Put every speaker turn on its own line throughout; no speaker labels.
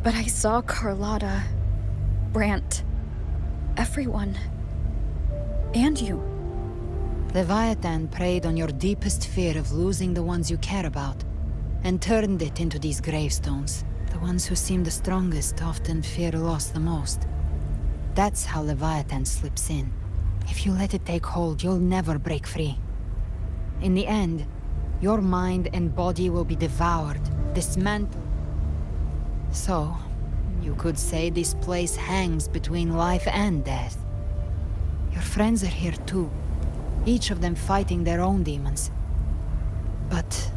But I saw Carlotta, Brant, everyone. And you.
Leviathan preyed on your deepest fear of losing the ones you care about, and turned it into these gravestones. The ones who seem the strongest often fear loss the most. That's how Leviathan slips in. If you let it take hold, you'll never break free. In the end, your mind and body will be devoured, dismantled. So, you could say this place hangs between life and death. Your friends are here too, each of them fighting their own demons. But...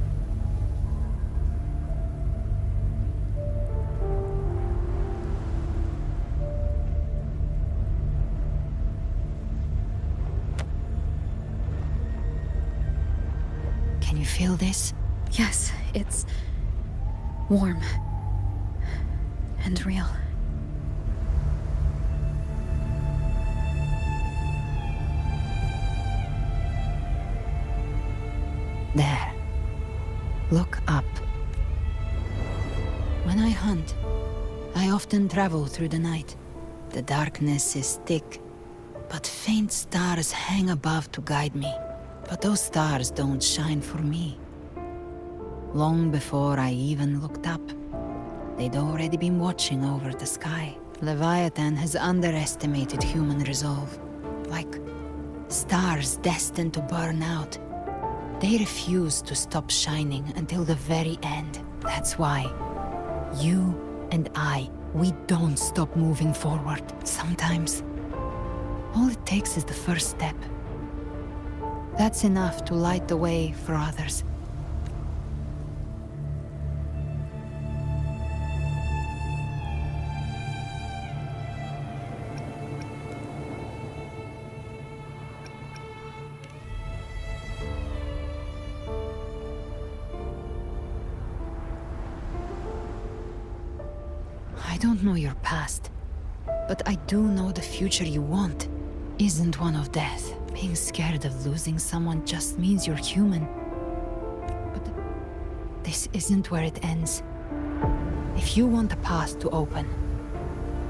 Can you feel this?
Yes, it's warm and real.
There. Look up. When I hunt, I often travel through the night. The darkness is thick, but faint stars hang above to guide me. But those stars don't shine for me. Long before I even looked up, they'd already been watching over the sky. Leviathan has underestimated human resolve. Like stars destined to burn out. They refuse to stop shining until the very end. That's why you and I, we don't stop moving forward. Sometimes, all it takes is the first step. That's enough to light the way for others. I don't know your past, but I do know the future you want isn't one of death. Being scared of losing someone just means you're human. But this isn't where it ends. If you want a path to open,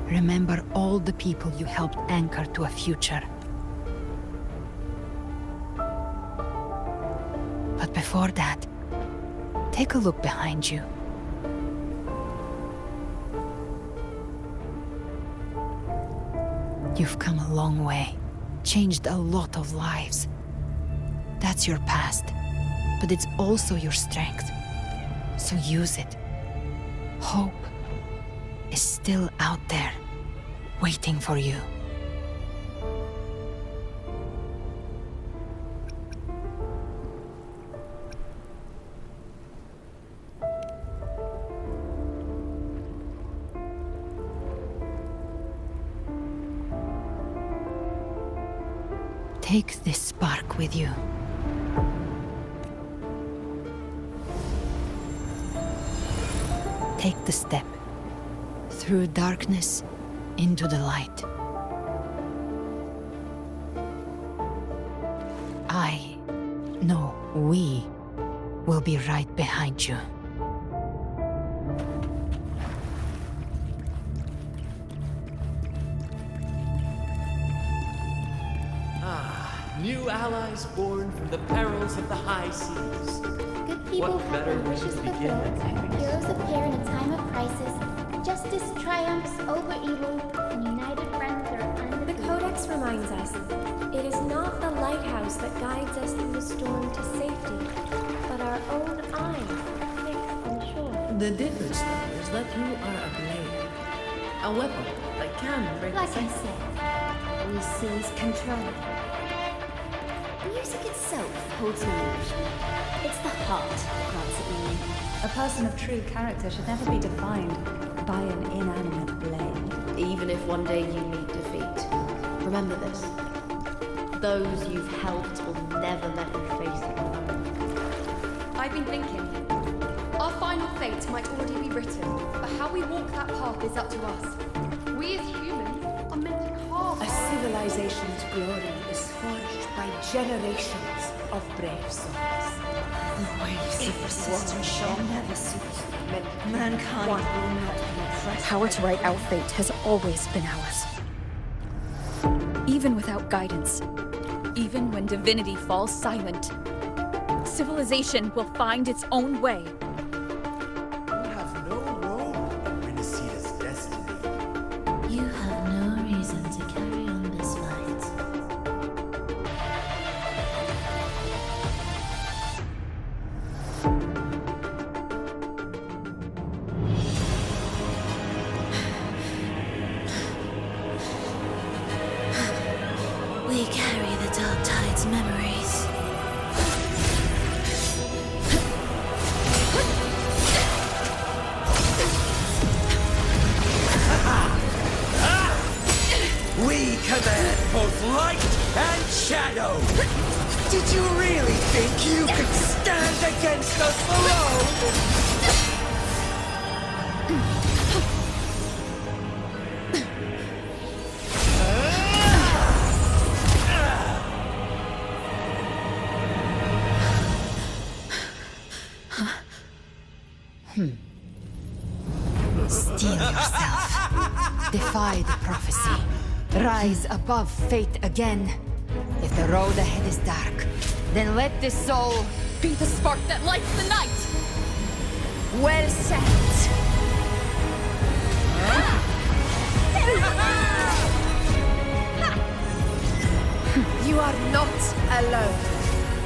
remember all the people you helped anchor to a future. But before that, take a look behind you. You've come a long way. Changed a lot of lives. That's your past, but it's also your strength. So use it. Hope is still out there, waiting for you. Take this spark with you. Take the step. Through darkness, into the light. We will be right behind you.
New allies born from the perils of the high seas.
Good people have their wishes fulfilled. Heroes appear in a time of crisis. Justice triumphs over evil, and united friends are undefeated.
The Codex reminds us, it is not the lighthouse that guides us through the storm to safety, but our own eyes fixed on shore.
The difference, though, is that you are a blade. A weapon that can break
Like I said, we seize control. Music itself holds no illusion. It's the heart that grants it meaning.
A person of true character should never be defined by an inanimate blade.
Even if one day you meet defeat, remember this. Those you've helped will never let you face it alone.
I've been thinking. Our final fate might already be written, but how we walk that path is up to us. We as humans are meant to carve
A civilization's glory is forged by generations of brave souls.
The waves of resistance shall never cease. Mankind will not be
Power to write our fate has always been ours. Even without guidance, even when divinity falls silent, civilization will find its own way.
You have no role in Renacita's destiny.
You have no reason to carry on this fight. We carry the Dark Tide's memories.
We command both light and shadow! Did you really think you could stand against us alone?
Steel yourself. Defy the prophecy. Rise above fate again. If the road ahead is dark, then let this soul
Be the spark that lights the night!
well set.
You are not alone,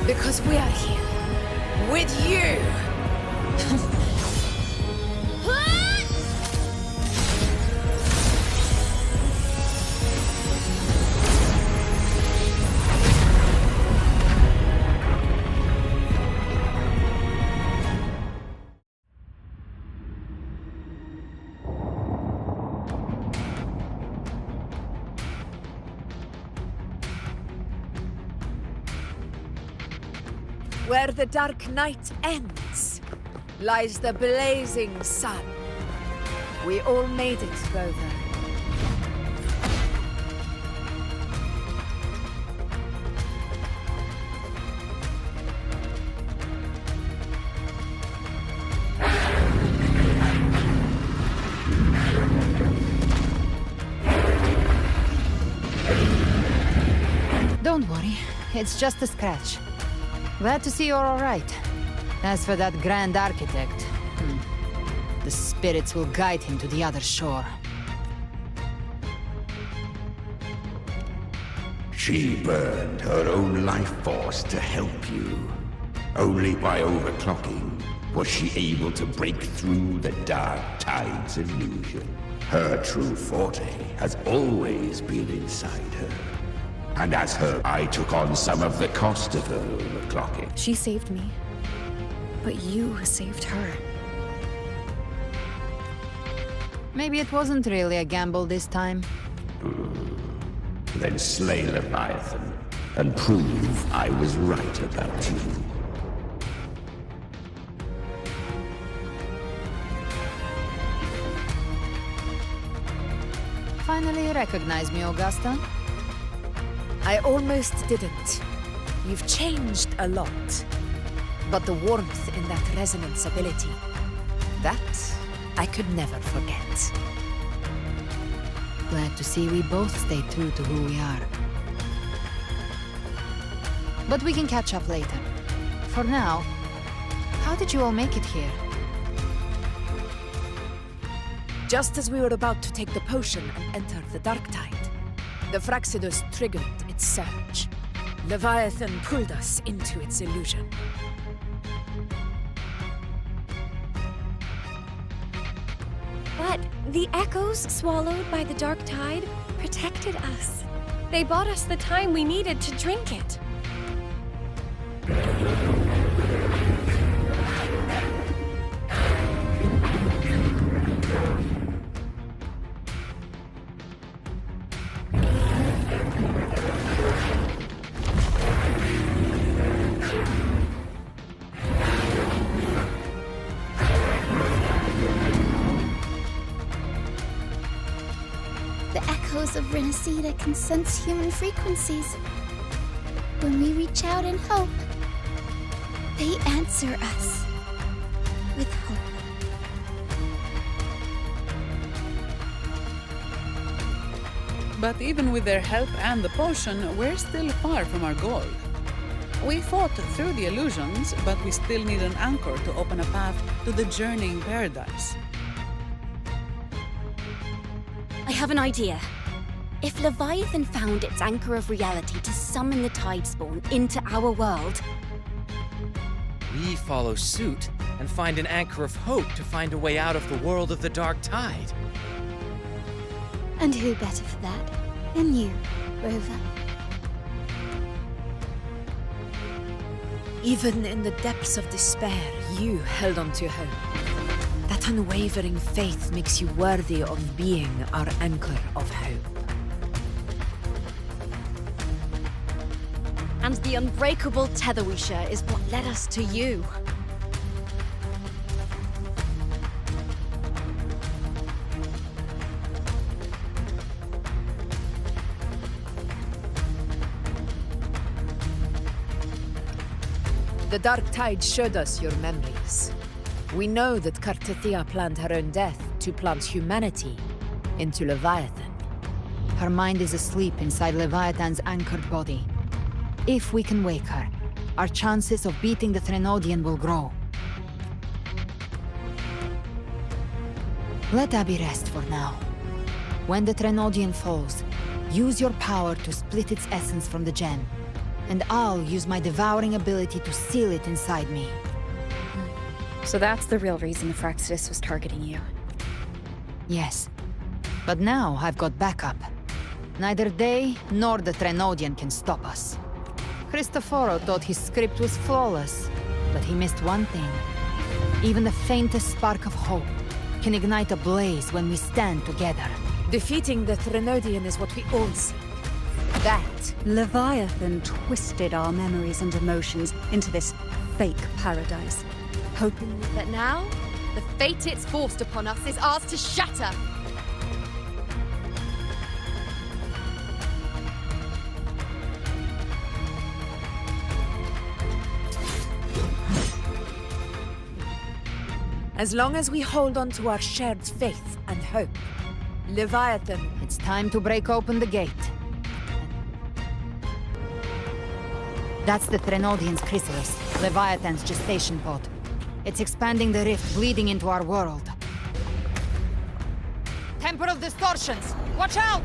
because we are here with you. Where the dark night ends, lies the blazing sun. We all made it to go there.
Don't worry, it's just a scratch. Glad to see you're all right. As for that Grand Architect, the spirits will guide him to the other shore.
She burned her own life force to help you. Only by overclocking was she able to break through the Dark Tide's illusion. Her true forte has always been inside her. And as her, I took on some of the cost of her overclocking.
She saved me. But you saved her.
Maybe it wasn't really a gamble this time.
Then slay Leviathan and prove I was right about you.
Finally recognize me, Augusta?
I almost didn't. You've changed a lot. But the warmth in that resonance ability, that I could never forget.
Glad to see we both stay true to who we are. But we can catch up later. For now, how did you all make it here?
Just as we were about to take the potion and enter the Dark Tide, the Fraxidus triggered its surge. Leviathan pulled us into its illusion.
But the echoes swallowed by the Dark Tide protected us. They bought us the time we needed to drink it.
The echoes of Renacita can sense human frequencies. When we reach out in hope, they answer us with hope.
But even with their help and the potion, we're still far from our goal. We fought through the illusions, but we still need an anchor to open a path to the journeying paradise.
I have an idea. If Leviathan found its anchor of reality to summon the Tidespawn into our world,
we follow suit and find an anchor of hope to find a way out of the world of the Dark Tide.
And who better for that than you, Rover?
Even in the depths of despair, you held on to hope. That unwavering faith makes you worthy of being our anchor of hope.
and the unbreakable tether we share is what led us to you.
The Dark Tide showed us your memories. We know that Kartithia planned her own death to plant humanity into Leviathan.
Her mind is asleep inside Leviathan's anchored body. If we can wake her, our chances of beating the Threnodian will grow. Let Abby rest for now. When the Threnodian falls, use your power to split its essence from the gem. And I'll use my devouring ability to seal it inside me.
So that's the real reason the Fraxidus was targeting you.
Yes. But now I've got backup. Neither they nor the Threnodian can stop us. Cristoforo thought his script was flawless, but he missed one thing. Even the faintest spark of hope can ignite a blaze when we stand together.
Defeating the Threnodian is what we all seek. That
Leviathan twisted our memories and emotions into this fake paradise, hoping
that now, the fate it's forced upon us is ours to shatter.
as long as we hold on to our shared faith and hope, Leviathan...
It's time to break open the gate. That's the Threnodian's chrysalis, Leviathan's gestation pod. It's expanding the rift, bleeding into our world. Temporal distortions! Watch out!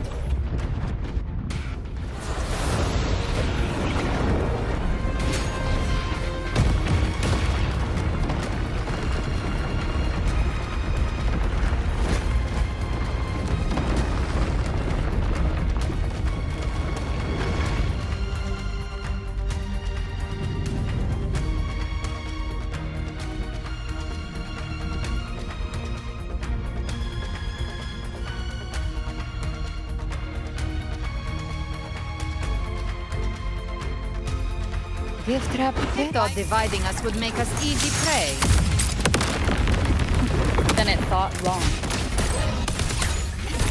Gift trap. They thought dividing us would make us easy prey.
Then it thought wrong.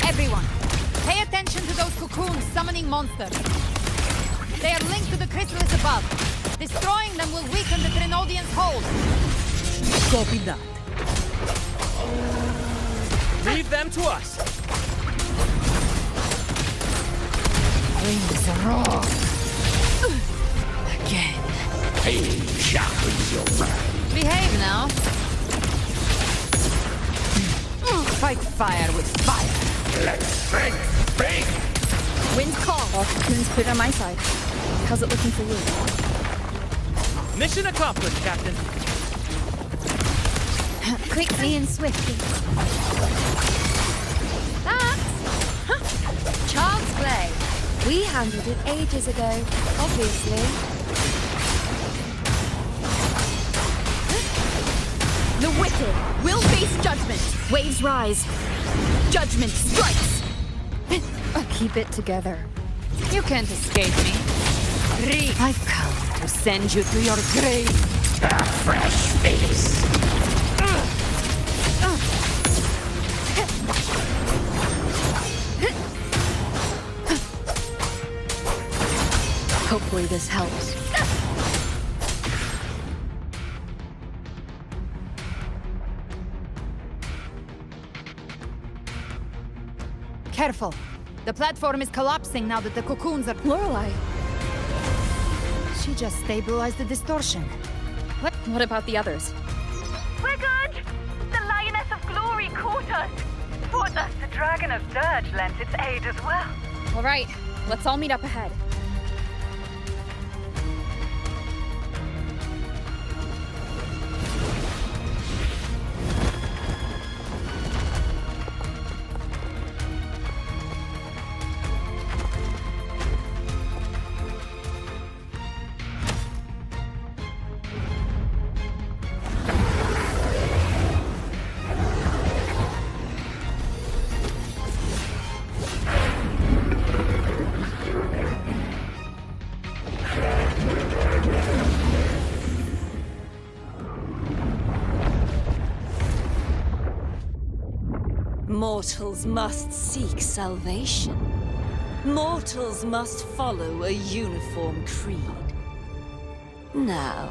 Everyone, pay attention to those cocoons summoning monsters. They are linked to the chrysalis above. Destroying them will weaken the Threnodian's hold.
Copy that.
Leave them to us.
Rings raw. Again.
Pain sharpens your mind.
Behave now. Fight fire with fire.
Let strength break.
Wind call. All cocoons put on my side. How's it looking for you?
Mission accomplished, Captain.
Quickly and swiftly.
That's child's play. We handled it ages ago, obviously.
The wicked will face judgment. Waves rise. Judgment strikes.
keep it together.
You can't escape me. I've come to send you to your grave.
A fresh face.
Hopefully this helps.
Careful. The platform is collapsing now that the cocoons are...
Lorelei!
She just stabilized the distortion.
What about the others?
We're good! The Lioness of Glory caught us! But us, the Dragon of Dirge lent its aid as well.
All right, let's all meet up ahead.
Mortals must seek salvation. Mortals must follow a uniform creed. Now,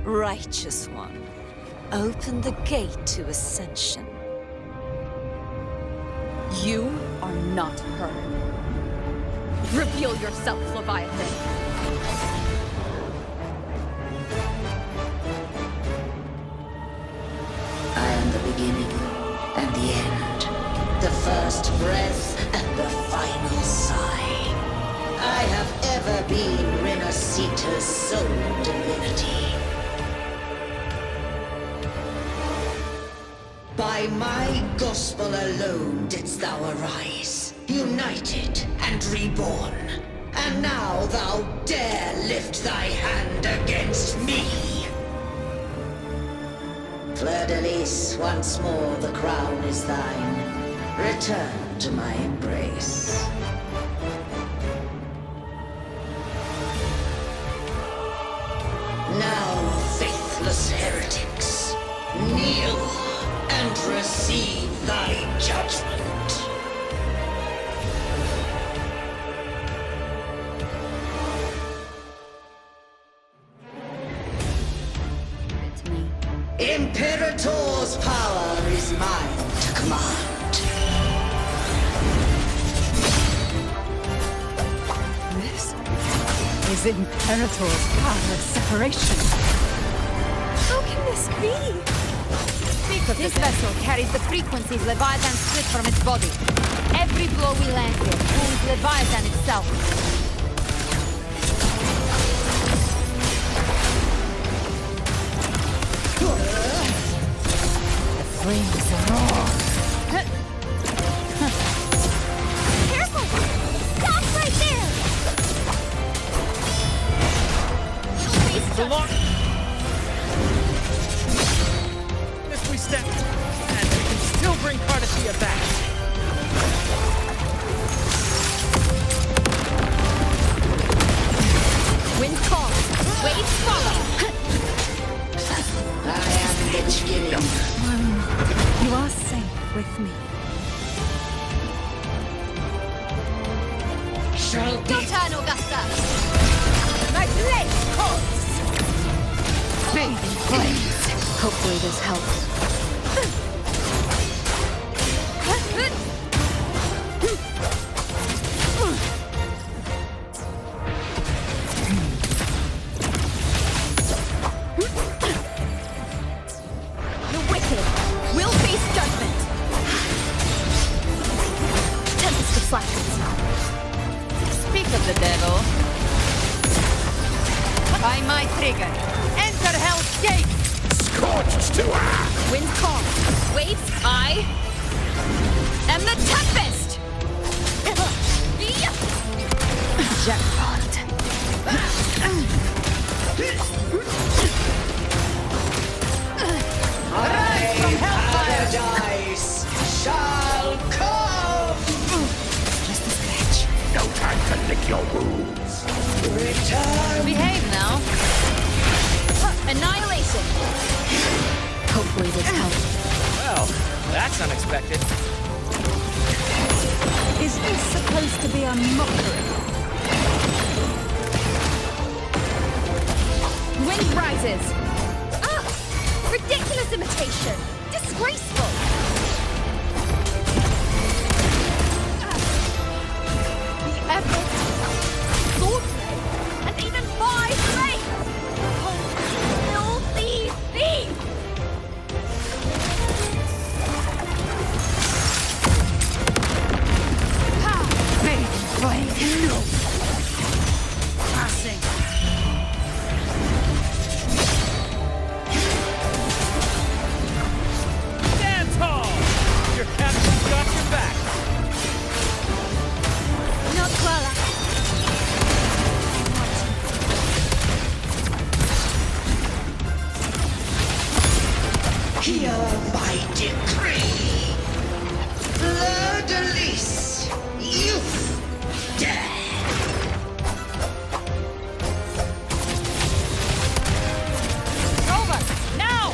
Righteous One, open the gate to ascension.
You are not her. Reveal yourself, Leviathan.
I am the beginning and the end, the first breath and the final sigh. I have ever been Renacita's sole divinity. By my gospel alone didst thou arise, united and reborn. And now thou dare lift thy hand against me. Fleur-de-Lis, once more the crown is thine. Return to my embrace. Now, faithless heretics, kneel and receive thy judgment. Imperator's power is mine to command.
This is Imperator's power of separation.
How can this be?
This vessel carries the frequencies Leviathan split from its body. Every blow we land here wounds Leviathan itself. Flames are on.
Careful! Stop right there!
It's a lot. This we step, and we can still bring Cardassia back.
Winds call, waves follow.
I am the beginning.
You are safe with me.
Shall be.
Your turn, Augusta. My blade calls.
Bathing flames.
Hopefully this helps.
Speak of the devil. By my trigger. Enter Hell's Gate!
Scorched to earth!
Wind calm. Waves, I am the Tempest!
Jackpot.
Arise from hellfire! Paradise shall come!
Just a scratch.
No time to lick your wounds.
Return!
Behave now.
Annihilation!
Hopefully this helps.
Well, that's unexpected.
Is this supposed to be a mockery?
Wind rises. Ah! Ridiculous imitation! Disgraceful!
Passing.
Stand tall! Your captain's got your back.
Not Kuala.
Hear my decree. Fleur-de-lis, youth, dead.
Over! Now!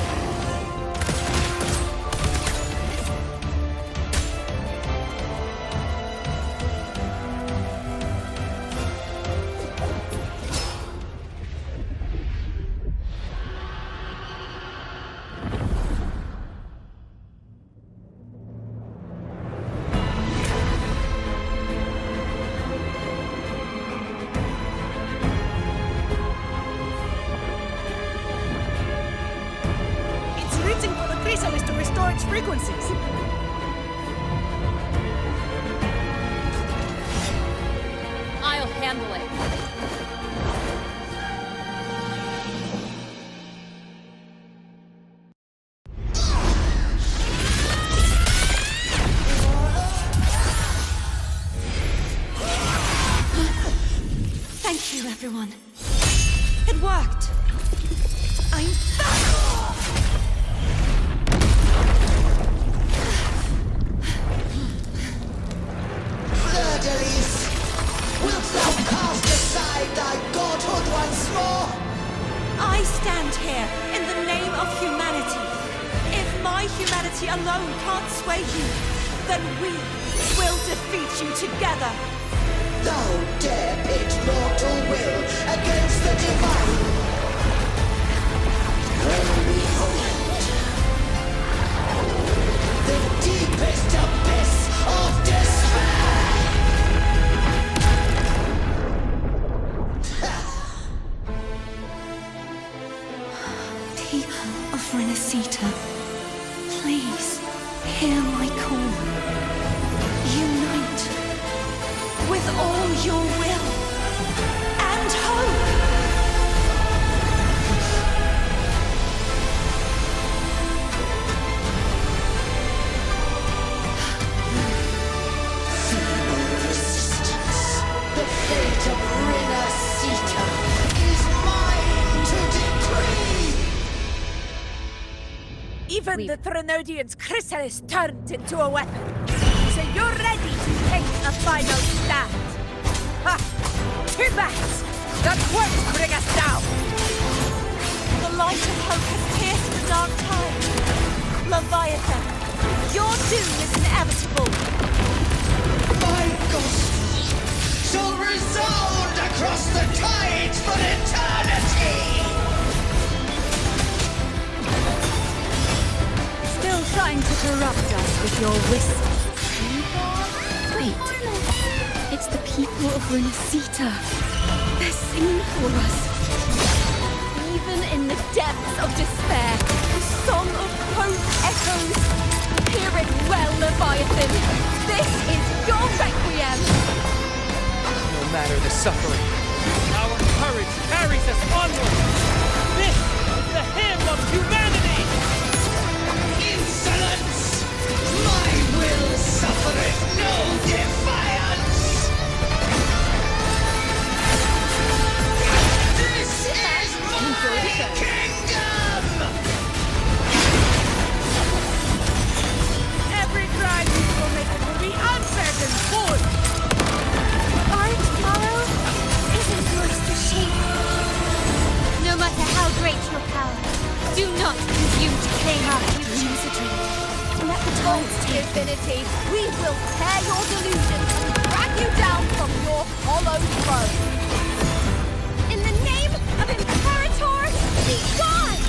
It's reaching for the chrysalis to restore its frequencies.
I'll handle it.
Thank you, everyone. It worked. I'm back!
Fleur-de-lis, wilt thou cast aside thy godhood once more?
I stand here in the name of humanity. If my humanity alone can't sway you, then we will defeat you together.
Thou dare pit mortal will against the divine. Well, behold, the deepest abyss of despair.
People of Renacita, please hear my call. Unite with all your will and hope.
Feeble resistance. The fate of Renacita is mine to decree.
Even the Trinodian's chrysalis turned into a weapon. So you're ready to take a final stand. Ha! Too bad! That won't bring us down!
The light of hope has pierced the dark tide. Leviathan, your doom is inevitable.
My gospel shall resound across the tides for eternity!
Still trying to corrupt us with your whispers.
Wait. It's the people of Renacita. They're singing for us. Even in the depths of despair, the song of hope echoes. Hear it well, Leviathan. This is your requiem.
No matter the suffering, our courage carries us onward. This is the hymn of humanity.
Insolence! My will suffereth no defiance! This is my kingdom!
Every crime you commit will be answered in full!
Our tomorrow isn't yours to shape. No matter how great your power, do not presume to claim our future. Let the tides take
Divinity, we will tear your delusions and drag you down from your hollow throne. In the name of Imperator, be gone!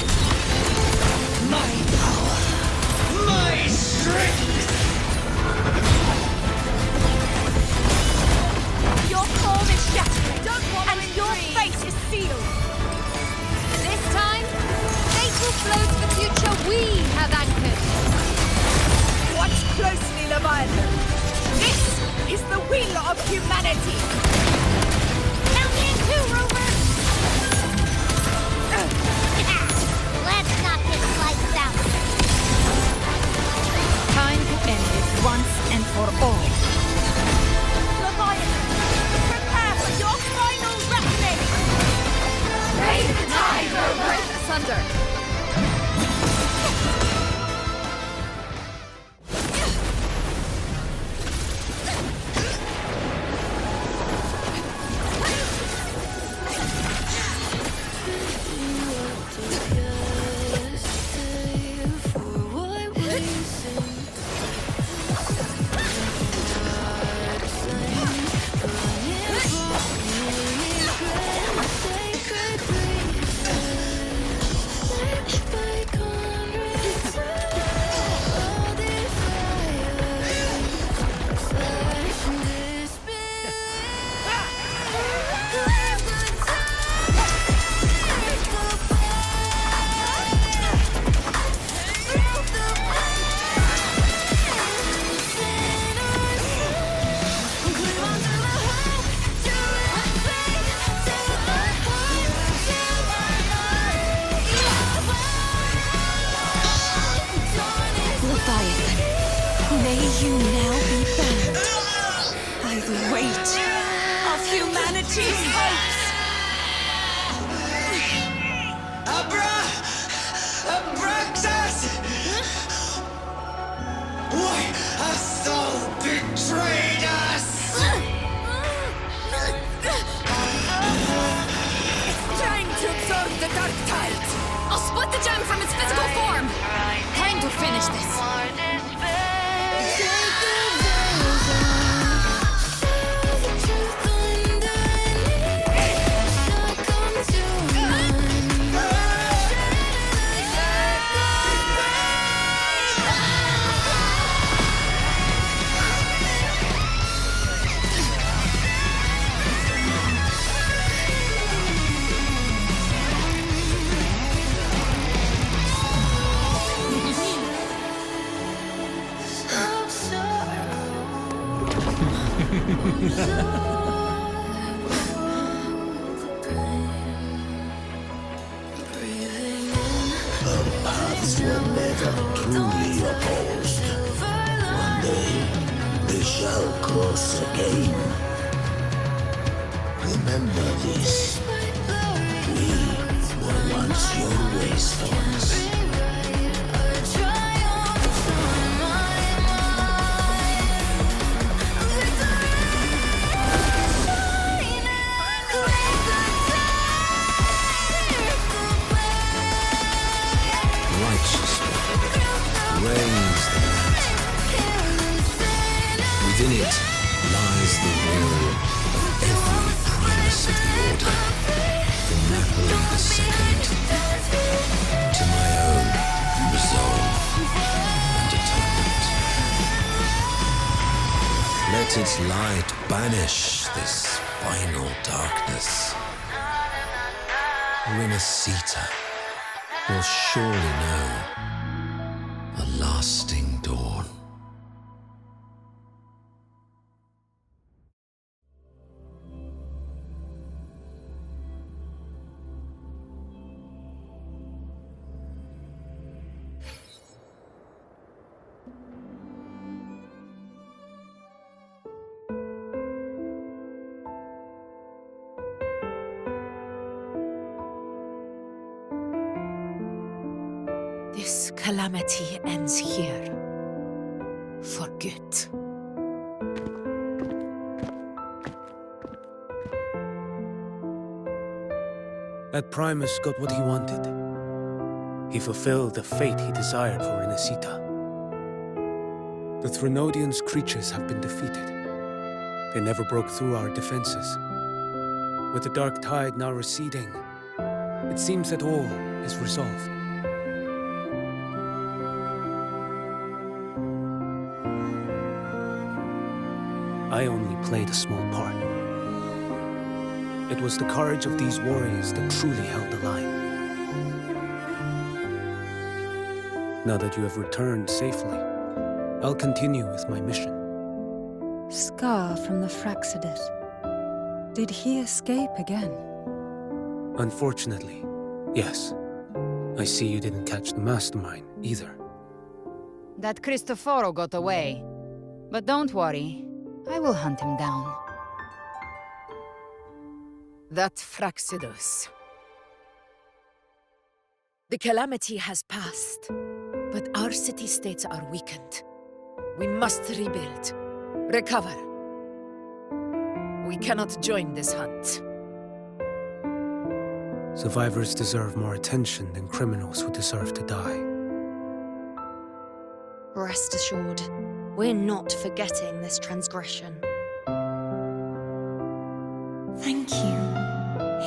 My power, my strength!
Your form is shattered, and your fate is sealed!
This time, fate will flow to the future we have anchored.
Watch closely, Leviathan! This is the will of humanity!
humanity's hopes!
Abraxas! Why has Sol betrayed us?
Trying to absorb the dark tide! I'll split the gem from its physical form! Time to finish this!
Our paths were never truly opposed. One day, they shall cross again. Remember this. We were once your wastelands. Raise the land. Within it lies the will of every primus of the Order, from Napoli II to my own resolve and atonement. Let its light banish this final darkness. Renacita will surely know a lasting dawn.
This calamity ends here. For good.
That Primus got what he wanted. He fulfilled the fate he desired for Renacita. The Threnodians' creatures have been defeated. They never broke through our defenses. With the dark tide now receding, it seems that all is resolved. I only played a small part. It was the courage of these warriors that truly held the line. Now that you have returned safely, I'll continue with my mission.
Scar from the Fraxidus. Did he escape again?
Unfortunately, yes. I see you didn't catch the mastermind either.
That Cristoforo got away. But don't worry, I will hunt him down.
That Fraxidus. The calamity has passed, but our city-states are weakened. We must rebuild, recover. We cannot join this hunt.
Survivors deserve more attention than criminals who deserve to die.
Rest assured, we're not forgetting this transgression.
Thank you,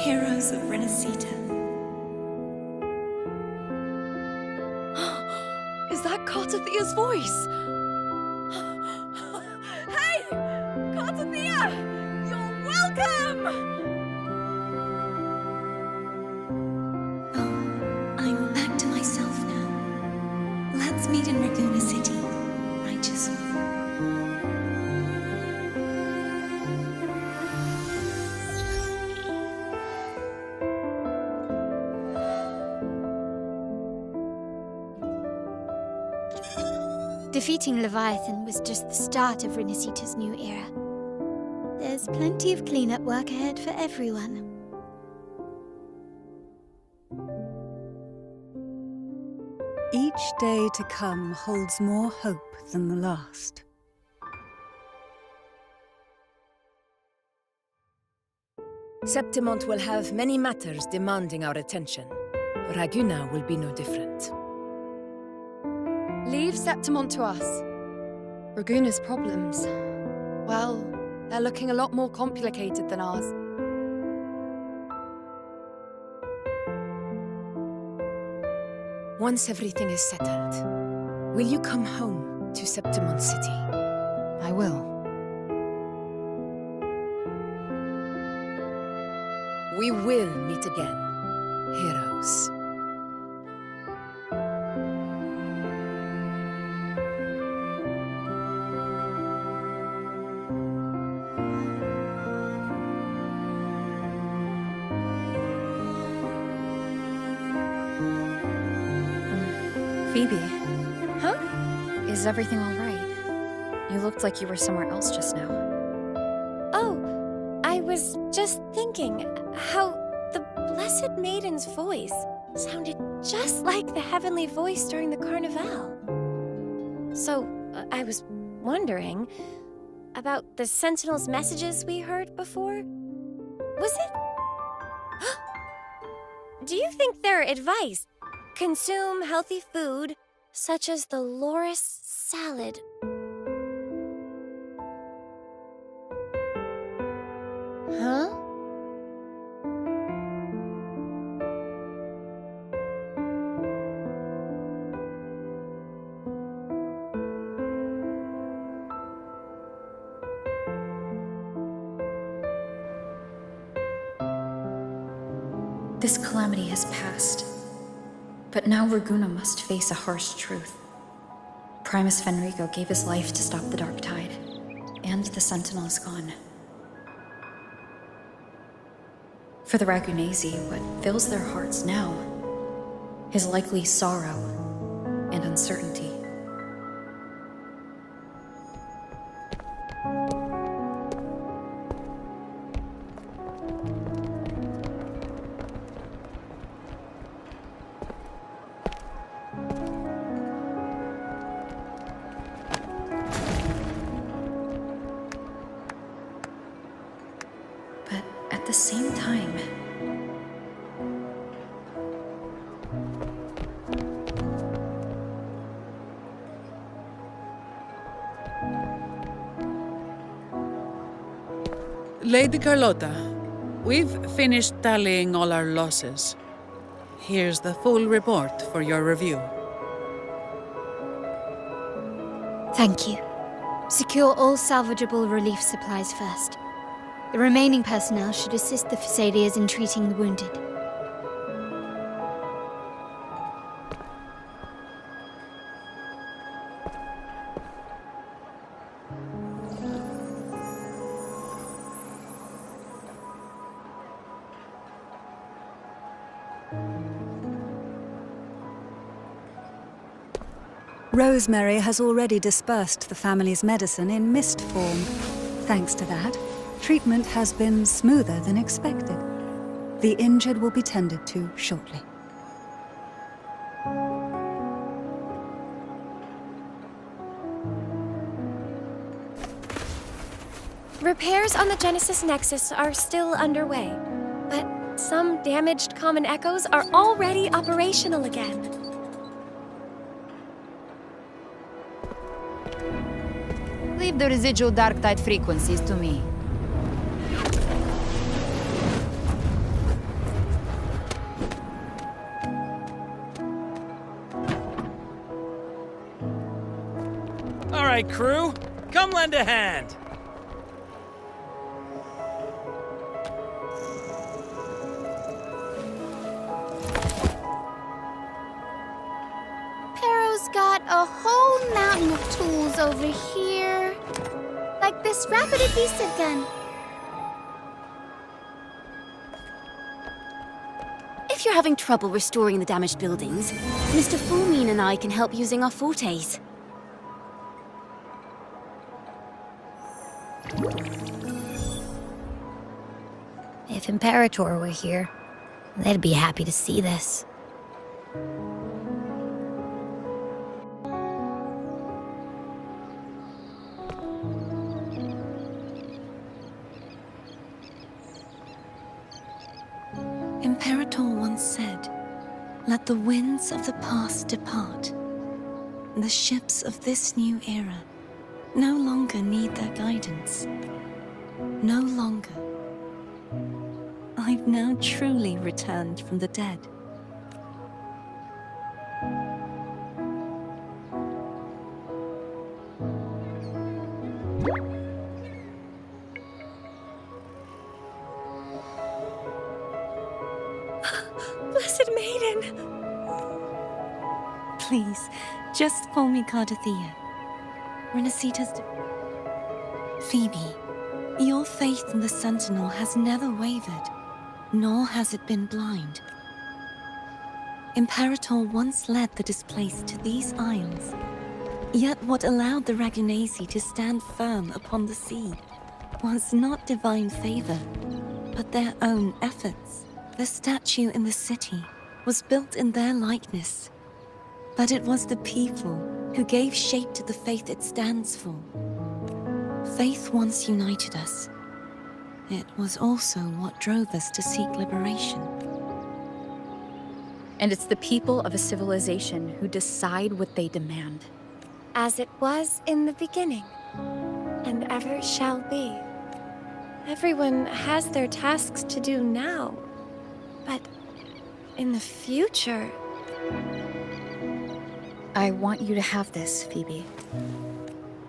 heroes of Renacita.
Is that Cartathia's voice? Hey! Cartathia! You're welcome!
I'm back to myself now. Let's meet in Raguna City, righteous one.
Defeating Leviathan was just the start of Renacita's new era. There's There's plenty of cleanup work ahead for everyone.
Each day to come holds more hope than the last.
Septimont will have many matters demanding our attention. Raguna will be no different.
Leave Septimont to us. Raguna's problems, well, they're looking a lot more complicated than ours.
Once everything is settled, will you come home to Septimont City?
I will.
We will meet again, heroes.
Phoebe. Huh? Is everything all right? You looked like you were somewhere else just now.
Oh, I was just thinking how the Blessed Maiden's voice sounded just like the heavenly voice during the Carnival. So, I was wondering about the Sentinel's messages we heard before. Was it? Do you think their advice? Consume healthy food, such as the loris salad. Huh?
This calamity has passed. But now Raguna must face a harsh truth. Primus Fenrico gave his life to stop the Dark Tide, and the Sentinel is gone. For the Ragunesi, what fills their hearts now is likely sorrow and uncertainty. At the same time,
Lady Carlotta, we've finished tallying all our losses. Here's the full report for your review.
Thank you. Secure all salvageable relief supplies first. The remaining personnel should assist the Phasaelias in treating the wounded.
Rosemary has already dispersed the family's medicine in mist form. Thanks to that, treatment has been smoother than expected. The injured will be tended to shortly.
Repairs on the Genesis Nexus are still underway, but some damaged common echoes are already operational again.
Leave the residual dark tide frequencies to me.
All right, crew, come lend a hand.
Pero's got a whole mountain of tools over here. Like this rapid adhesive gun.
If you're having trouble restoring the damaged buildings, Mr. Fulmine and I can help using our fortes.
If Imperator were here, they'd be happy to see this.
Imperator once said, "Let the winds of the past depart. The ships of this new era no longer need their guidance. No longer. I've now truly returned from the dead."
Blessed Maiden!
Please, just call me Cardothea. Renacita's... Phoebe, your faith in the Sentinel has never wavered, nor has it been blind. Imperator once led the displaced to these isles. Yet what allowed the Ragunasi to stand firm upon the sea was not divine favor, but their own efforts. The statue in the city was built in their likeness, but it was the people who gave shape to the faith it stands for. Faith once united us. It was also what drove us to seek liberation.
And it's the people of a civilization who decide what they demand.
As it was in the beginning, and ever shall be. Everyone has their tasks to do now, but in the future...
I want you to have this, Phoebe.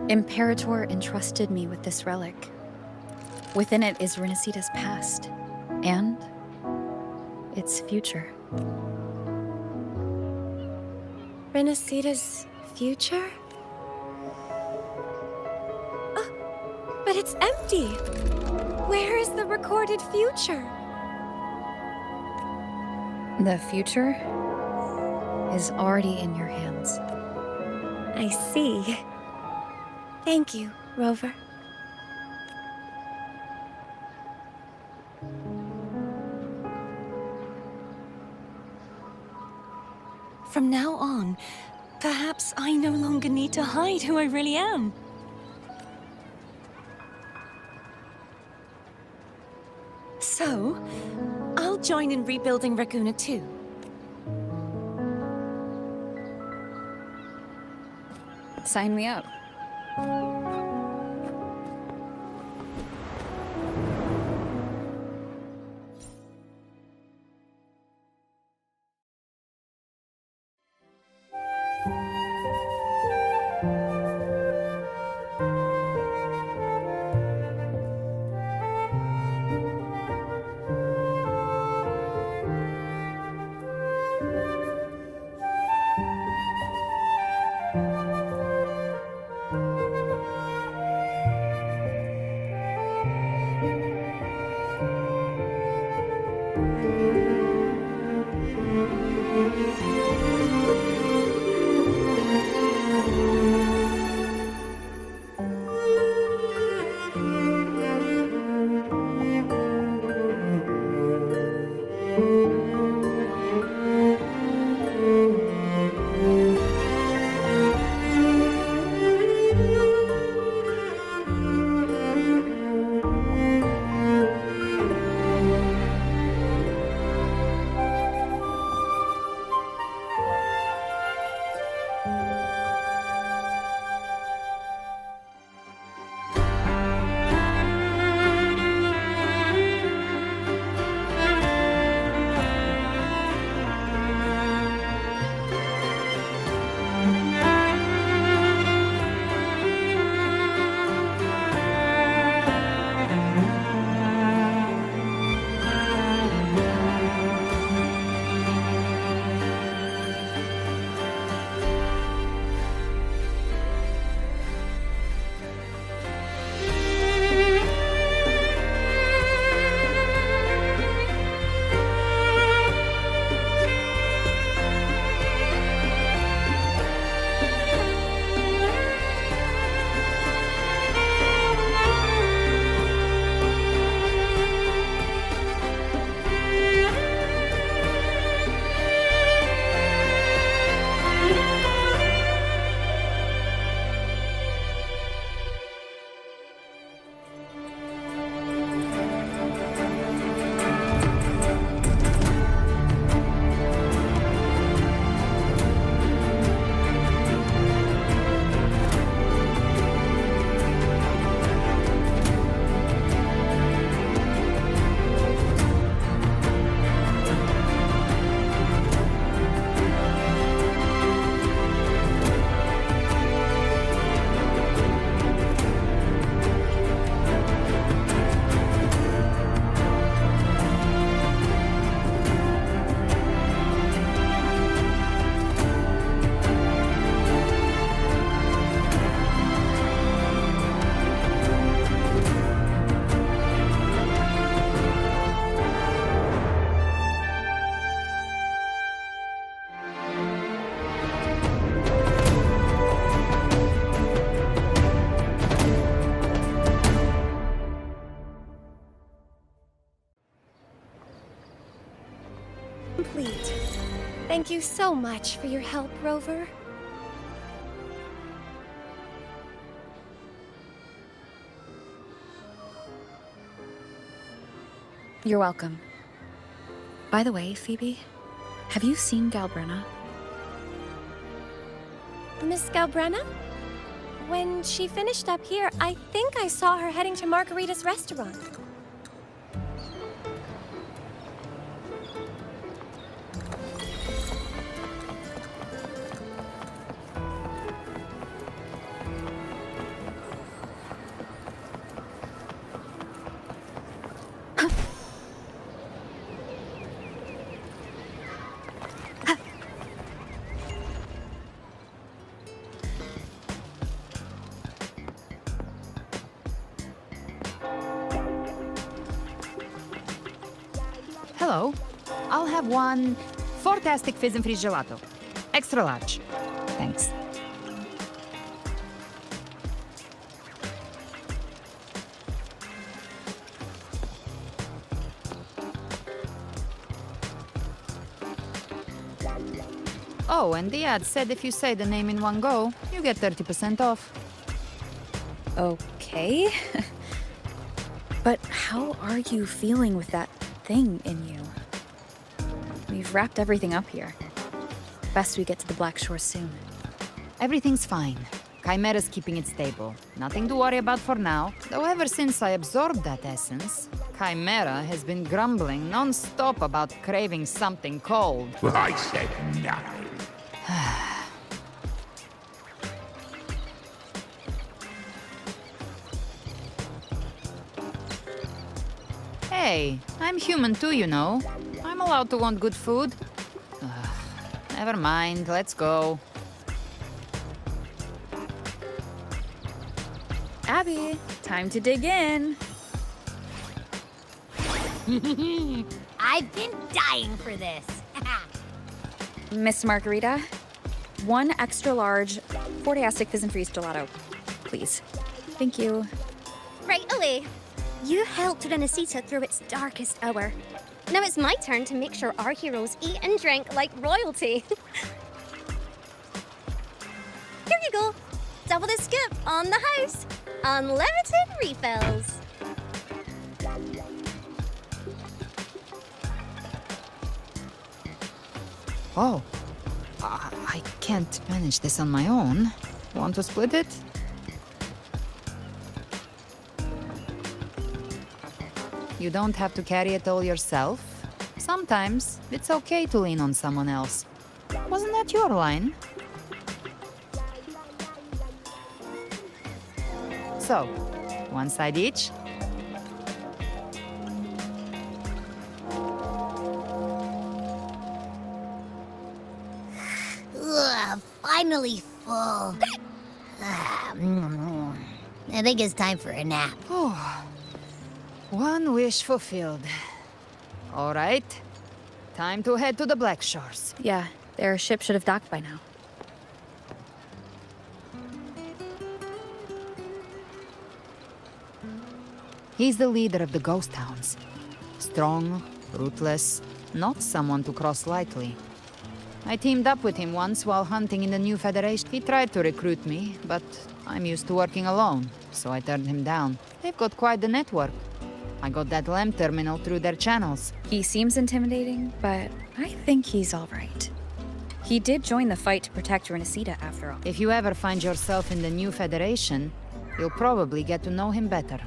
Imperator entrusted me with this relic. Within it is Renacita's past, and its future.
Renacita's future? Oh, but it's empty! Where is the recorded future?
The future is already in your hands.
I see. Thank you, Rover.
From now on, perhaps I no longer need to hide who I really am. So, I'll join in rebuilding Raguna too.
Sign me up.
complete. Thank you so much for your help, Rover.
You're welcome. By the way, Phoebe, have you seen Galbrenna?
Miss Galbrenna? When she finished up here, I think I saw her heading to Margarita's restaurant.
Hello. I'll have one fantastic fizz and freeze gelato. Extra large. Thanks. Oh, and the ad said if you say the name in one go, you get 30% off.
Okay. But how are you feeling with that thing in you? We've wrapped everything up here. Best we get to the Black Shore soon.
Everything's fine. Chimera's keeping it stable. Nothing to worry about for now. Though ever since I absorbed that essence, Chimera has been grumbling non-stop about craving something cold.
Well, I said nothing.
Hey, I'm human too, you know. I'm allowed to want good food. Never mind, let's go.
Abby, time to dig in.
I've been dying for this.
Miss Margarita, one extra large Fortastic Fizz and Freeze gelato, please. Thank you.
Right away. You helped Renesita through its darkest hour. Now it's my turn to make sure our heroes eat and drink like royalty. Here you go. Double the scoop on the house. Unlimited refills.
Oh, I can't manage this on my own. Want to split it? You don't have to carry it all yourself. Sometimes it's okay to lean on someone else. Wasn't that your line? So, one side each.
Ugh, finally full. I think it's time for a nap.
One wish fulfilled. All right. Time to head to the Black Shores.
Yeah, their ship should have docked by now.
He's the leader of the ghost towns. Strong, ruthless, not someone to cross lightly. I teamed up with him once while hunting in the new Federation. He tried to recruit me, but I'm used to working alone, so I turned him down. They've got quite the network. I got that LEM terminal through their channels.
He seems intimidating, but I think he's all right. He did join the fight to protect Renesita after all.
If you ever find yourself in the new Federation, you'll probably get to know him better.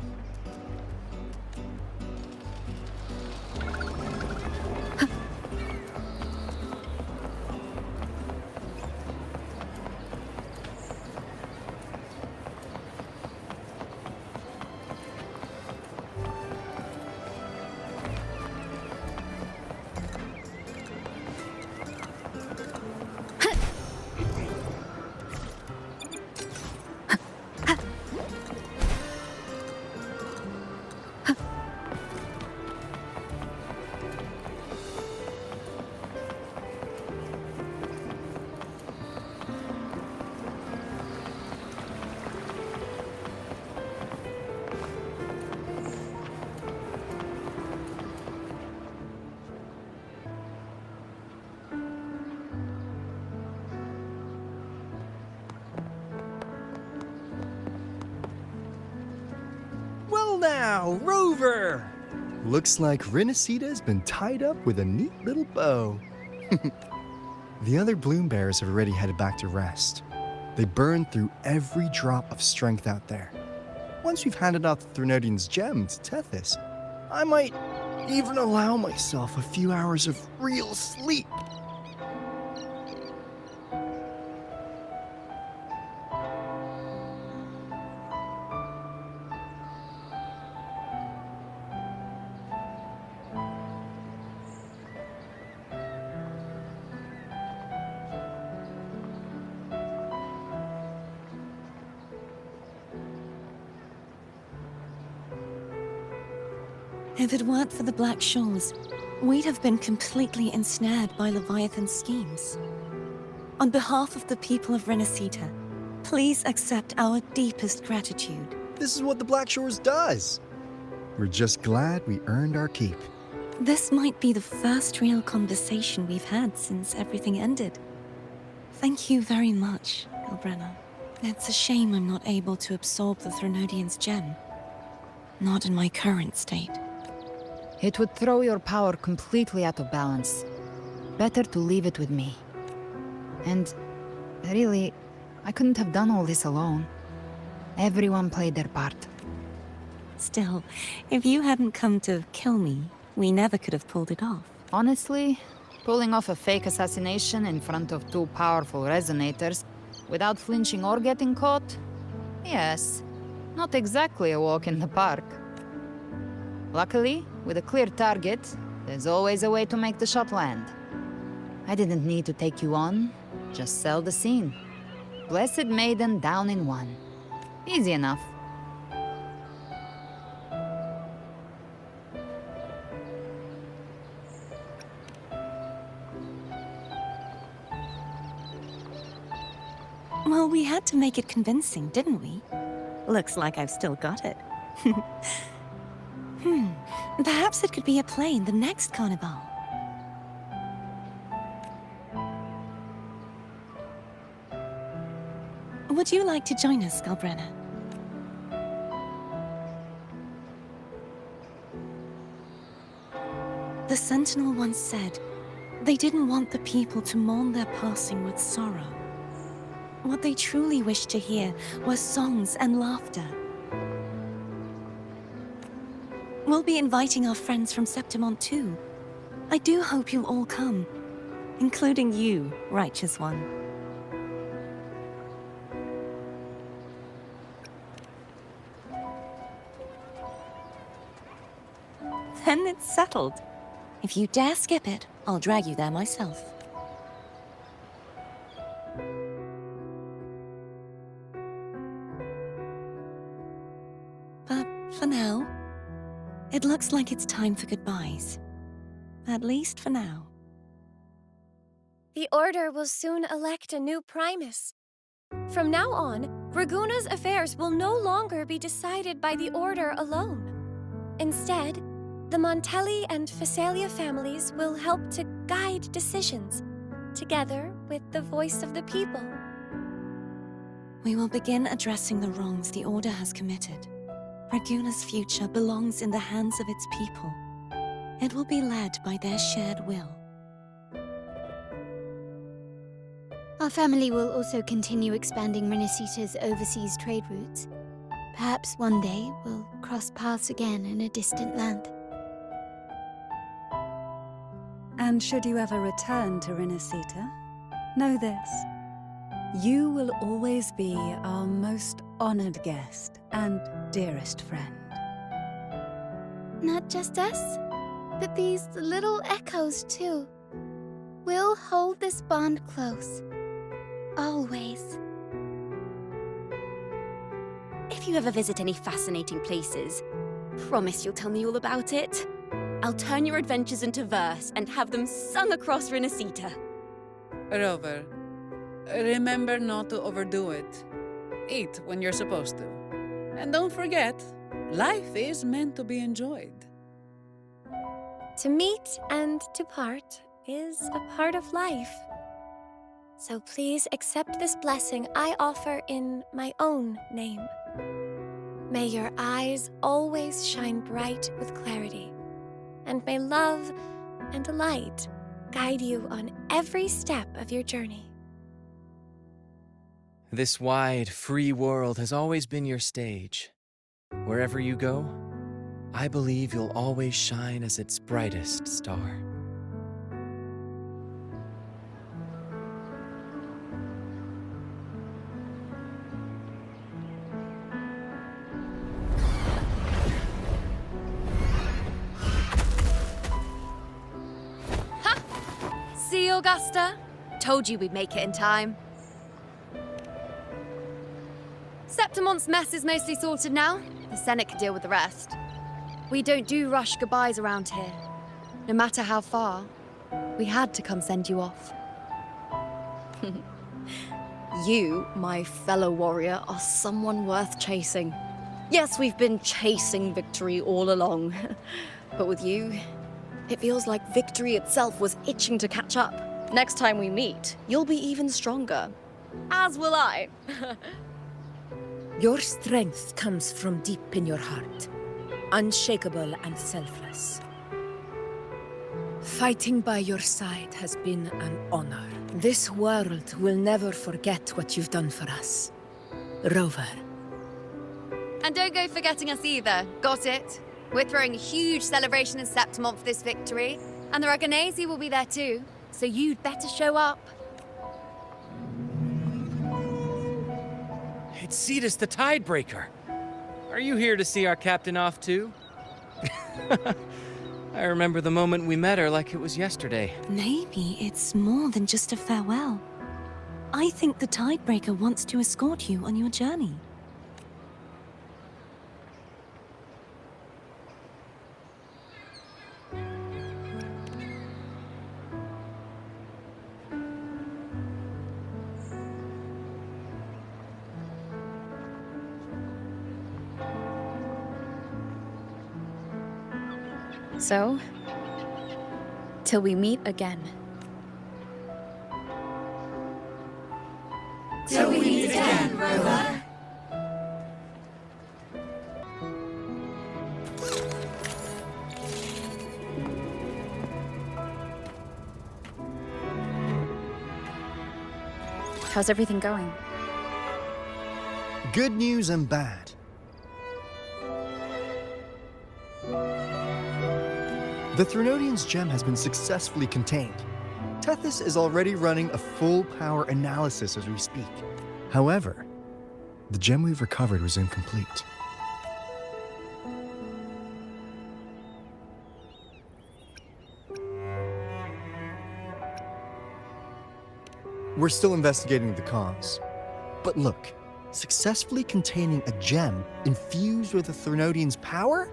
now, Rover! Looks like Renacita's been tied up with a neat little bow. The other bloom bearers have already headed back to rest. They burned through every drop of strength out there. Once we've handed out the Threnodian's gem to Tethys, I might even allow myself a few hours of real sleep.
If it weren't for the Black Shores, we'd have been completely ensnared by Leviathan's schemes. On behalf of the people of Renacita, please accept our deepest gratitude.
This is what the Black Shores does. We're just glad we earned our keep.
This might be the first real conversation we've had since everything ended. Thank you very much, Galbrenna. It's a shame I'm not able to absorb the Threnodian's gem. Not in my current state.
It would throw your power completely out of balance. Better to leave it with me. And really, I couldn't have done all this alone. Everyone played their part.
Still, if you hadn't come to kill me, we never could have pulled it off.
Honestly, pulling off a fake assassination in front of two powerful resonators, without flinching or getting caught? Yes, not exactly a walk in the park. Luckily, with a clear target, there's always a way to make the shot land. I didn't need to take you on, just sell the scene. Blessed Maiden down in one. Easy enough.
Well, we had to make it convincing, didn't we? Looks like I've still got it. Perhaps it could be a play in the next carnival. Would you like to join us, Galbrenna? The Sentinel once said, they didn't want the people to mourn their passing with sorrow. What they truly wished to hear were songs and laughter. We'll be inviting our friends from Septimont too. I do hope you'll all come, including you, Righteous One. Then it's settled. If you dare skip it, I'll drag you there myself. But for now, it looks like it's time for goodbyes. At least for now.
The Order will soon elect a new Primus. From now on, Raguna's affairs will no longer be decided by the Order alone. Instead, the Montelli and Phasalia families will help to guide decisions, together with the voice of the people.
We will begin addressing the wrongs the Order has committed. Raguna's future belongs in the hands of its people. It will be led by their shared will.
Our family will also continue expanding Renacita's overseas trade routes. Perhaps one day we'll cross paths again in a distant land.
And should you ever return to Renacita, know this. You will always be our most honored guest and dearest friend.
Not just us, but these little echoes too. We'll hold this bond close. Always.
If you ever visit any fascinating places, promise you'll tell me all about it. I'll turn your adventures into verse and have them sung across Renacita.
Rover, remember not to overdo it. Eat when you're supposed to. And don't forget, life is meant to be enjoyed.
To meet and to part is a part of life. So please accept this blessing I offer in my own name. May your eyes always shine bright with clarity, and may love and light guide you on every step of your journey.
This wide, free world has always been your stage. Wherever you go, I believe you'll always shine as its brightest star.
See, Augusta? Told you we'd make it in time. Septimon's mess is mostly sorted now. The Senate can deal with the rest. We don't do rush goodbyes around here. No matter how far, we had to come send you off.
You, my fellow warrior, are someone worth chasing. Yes, we've been chasing victory all along. But with you, it feels like victory itself was itching to catch up. Next time we meet, you'll be even stronger. As will I.
Your strength comes from deep in your heart, unshakable and selfless. Fighting by your side has been an honor. This world will never forget what you've done for us. Rover.
And don't go forgetting us either. Got it? We're throwing a huge celebration in Septimon for this victory, and the Raganesi will be there too, so you'd better show up.
It's Cetus the Tidebreaker. Are you here to see our captain off too? I remember the moment we met her like it was yesterday.
Maybe it's more than just a farewell. I think the Tidebreaker wants to escort you on your journey.
So, till we meet again.
Till we meet again, Rover.
How's everything going?
Good news and bad. The Threnodian's gem has been successfully contained. Tethys is already running a full-power analysis as we speak. However, the gem we've recovered was incomplete. We're still investigating the cause. But look, successfully containing a gem infused with the Threnodian's power?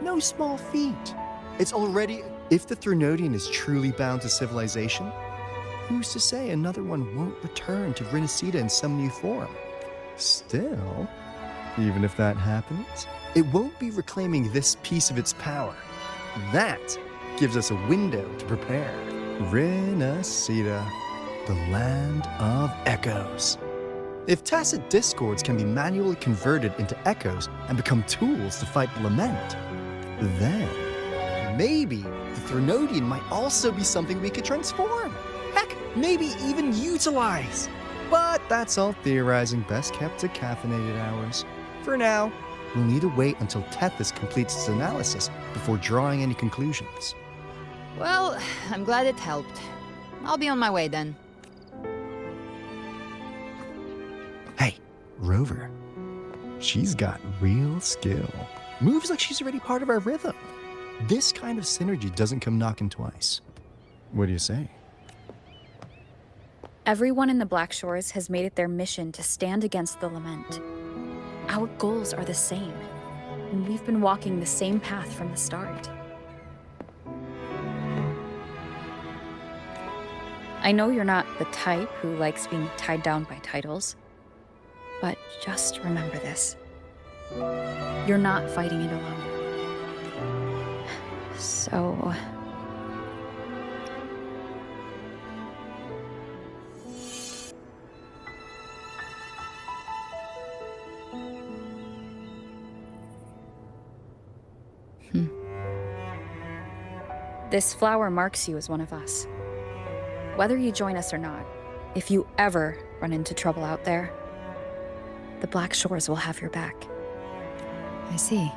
No small feat. It's already... If the Threnodian is truly bound to civilization, who's to say another one won't return to Renesita in some new form? Still, even if that happens, it won't be reclaiming this piece of its power. That gives us a window to prepare. Renesita, the land of echoes. If tacit discords can be manually converted into echoes and become tools to fight the lament, then maybe the Threnodian might also be something we could transform. Heck, maybe even utilize. But that's all theorizing, best kept to caffeinated hours. For now, we'll need to wait until Tethys completes its analysis before drawing any conclusions.
Well, I'm glad it helped. I'll be on my way then.
Hey, Rover. She's got real skill. Moves like she's already part of our rhythm. This kind of synergy doesn't come knocking twice. What do you say?
Everyone in the Black Shores has made it their mission to stand against the lament. Our goals are the same, and we've been walking the same path from the start. I know you're not the type who likes being tied down by titles, but just remember this. You're not fighting it alone. So... This flower marks you as one of us. Whether you join us or not, if you ever run into trouble out there, the Black Shores will have your back.
I see.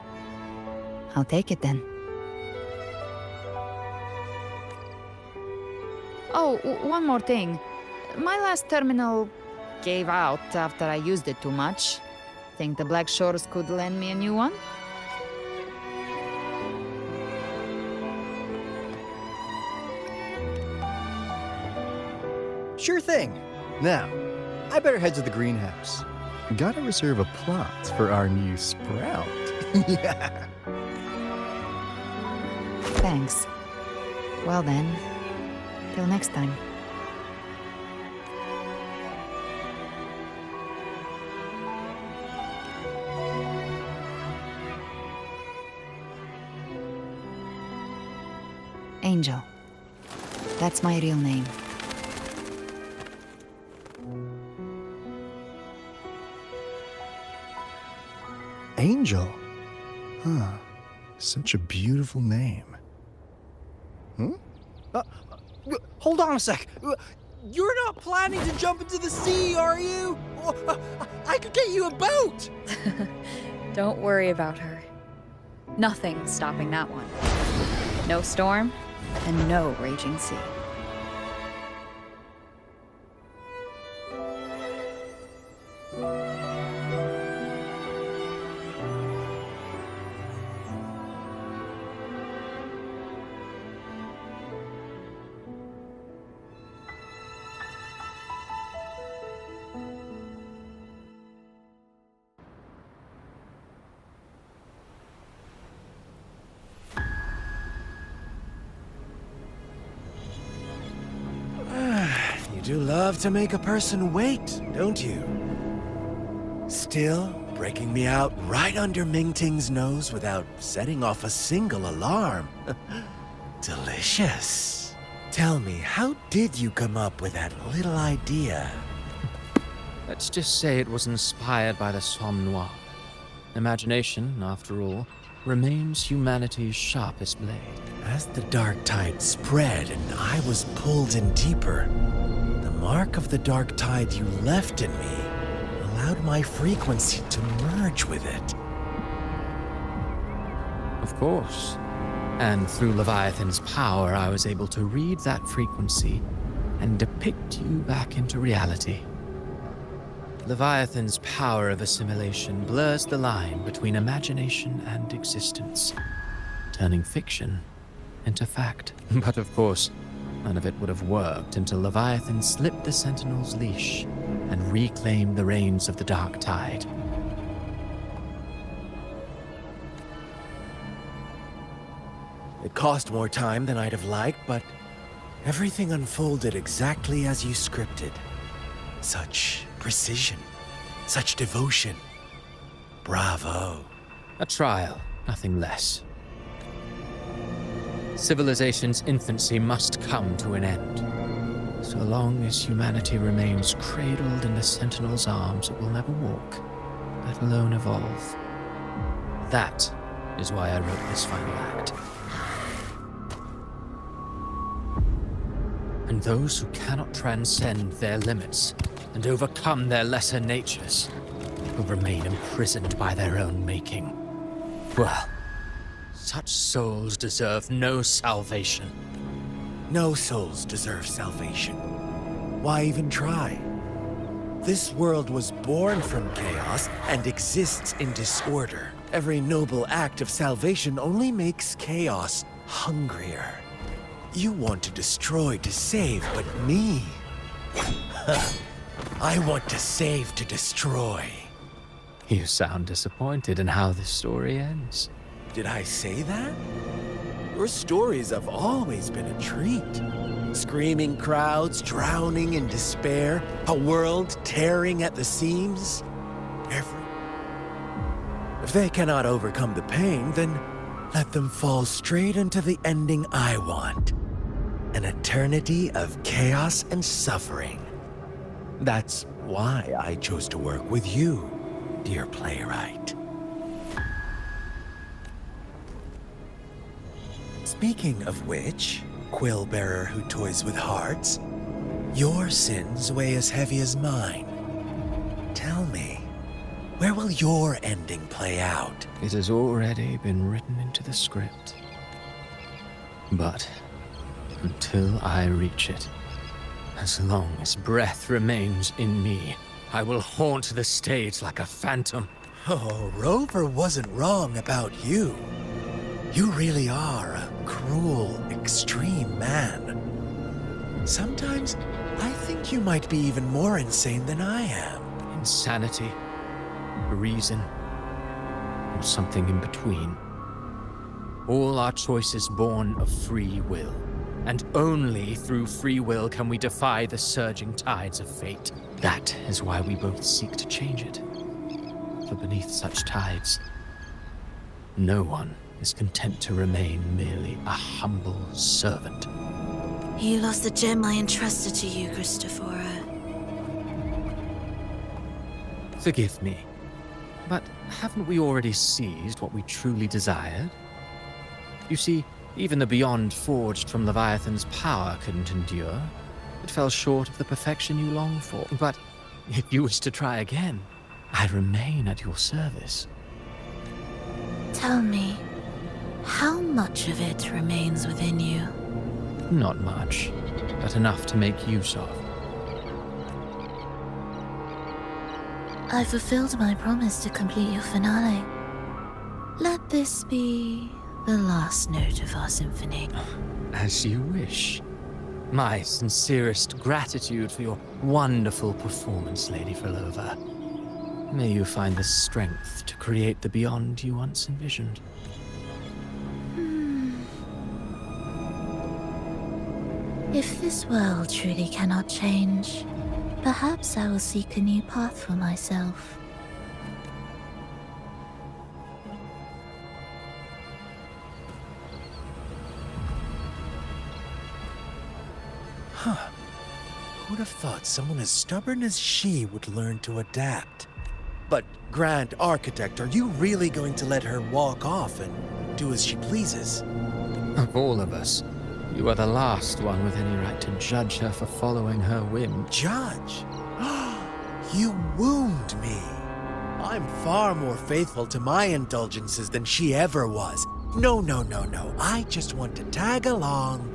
I'll take it then. Oh, one more thing. My last terminal gave out after I used it too much. Think the Black Shores could lend me a new one?
Sure thing. Now, I better head to the greenhouse. Gotta reserve a plot for our new sprout. Yeah.
Thanks. Well then, till next time. Angel. That's my real name.
Angel? Huh. Such a beautiful name.
Hold on a sec. You're not planning to jump into the sea, are you? I could get you a boat!
Don't worry about her. Nothing's stopping that one. No storm, and no raging sea.
You do love to make a person wait, don't you? Still, breaking me out right under Mingting's nose without setting off a single alarm. Delicious. Tell me, how did you come up with that little idea?
Let's just say it was inspired by the Somme Noir. Imagination, after all, remains humanity's sharpest blade.
As the dark tide spread and I was pulled in deeper, the mark of the dark tide you left in me allowed my frequency to merge with it.
Of course. And through Leviathan's power, I was able to read that frequency and depict you back into reality. Leviathan's power of assimilation blurs the line between imagination and existence, turning fiction into fact. But of course, none of it would have worked until Leviathan slipped the Sentinel's leash and reclaimed the reins of the dark tide.
It cost more time than I'd have liked, but everything unfolded exactly as you scripted. Such precision, such devotion. Bravo.
A trial, nothing less. Civilization's infancy must come to an end. So long as humanity remains cradled in the Sentinel's arms, it will never walk, let alone evolve. That is why I wrote this final act. And those who cannot transcend their limits and overcome their lesser natures will remain imprisoned by their own making. Well, such souls deserve no salvation.
No souls deserve salvation. Why even try? This world was born from chaos and exists in disorder. Every noble act of salvation only makes chaos hungrier. You want to destroy to save, but me? I want to save to destroy.
You sound disappointed in how this story ends.
Did I say that? Your stories have always been a treat. Screaming crowds drowning in despair, a world tearing at the seams. If they cannot overcome the pain, then let them fall straight into the ending I want. An eternity of chaos and suffering. That's why I chose to work with you, dear playwright. Speaking of which, quill bearer who toys with hearts, your sins weigh as heavy as mine. Tell me, where will your ending play out?
It has already been written into the script. But until I reach it, as long as breath remains in me, I will haunt the stage like a phantom.
Oh, Rover wasn't wrong about you. You really are a cruel, extreme man. Sometimes I think you might be even more insane than I am.
Insanity, reason, or something in between. All our choices born of free will, and only through free will can we defy the surging tides of fate. That is why we both seek to change it. For beneath such tides, no one is content to remain merely a humble servant.
You lost the gem I entrusted to you, Christopher.
Forgive me, but haven't we already seized what we truly desired? You see, even the Beyond forged from Leviathan's power couldn't endure. It fell short of the perfection you long for. But if you wish to try again, I remain at your service.
Tell me, how much of it remains within you?
Not much, but enough to make use of.
I fulfilled my promise to complete your finale. Let this be the last note of our symphony.
As you wish. My sincerest gratitude for your wonderful performance, Lady Frolova. May you find the strength to create the Beyond you once envisioned.
If this world truly cannot change, perhaps I will seek a new path for myself.
Huh. Who'd have thought someone as stubborn as she would learn to adapt? But, Grand Architect, are you really going to let her walk off and do as she pleases?
Of all of us, you are the last one with any right to judge her for following her whim.
Judge? You wound me. I'm far more faithful to my indulgences than she ever was. No. I just want to tag along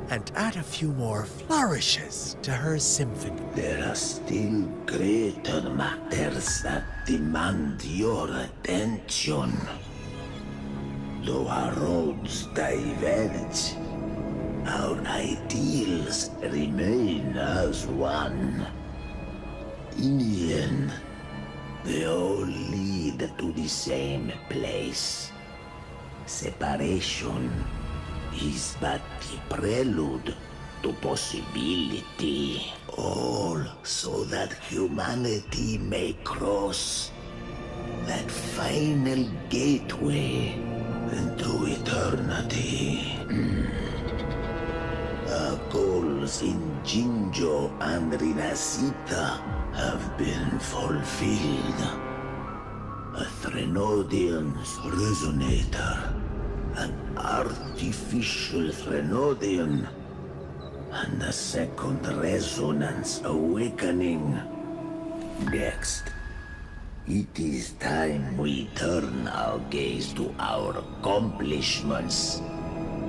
and add a few more flourishes to her symphony.
There are still greater matters that demand your attention. Though our roads diverge, our ideals remain as one. In the end, they all lead to the same place. Separation is but the prelude to possibility. All so that humanity may cross that final gateway into eternity. Our goals in Jinjo and Rinasita have been fulfilled. A Threnodian's resonator, an artificial Threnodian, and a second resonance awakening. Next, it is time we turn our gaze to our accomplishments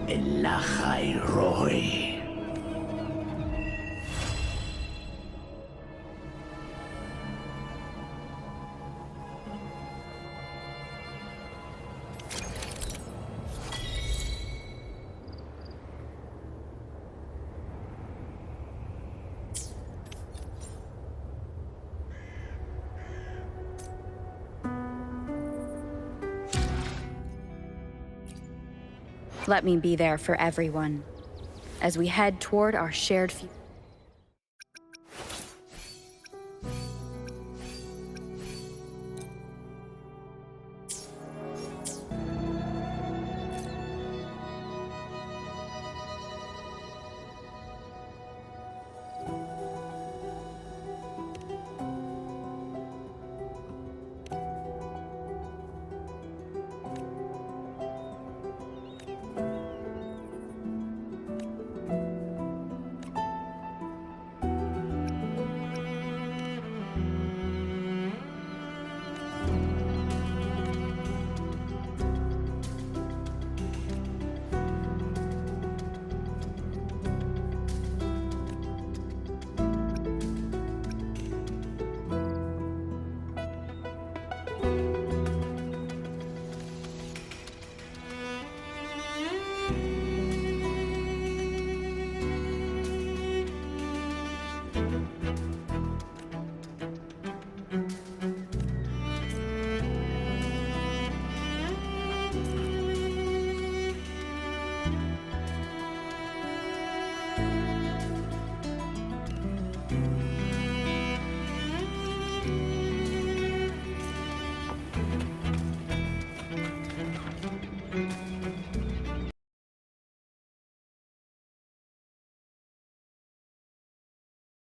in Lahai Roy.
Let me be there for everyone as we head toward our shared future.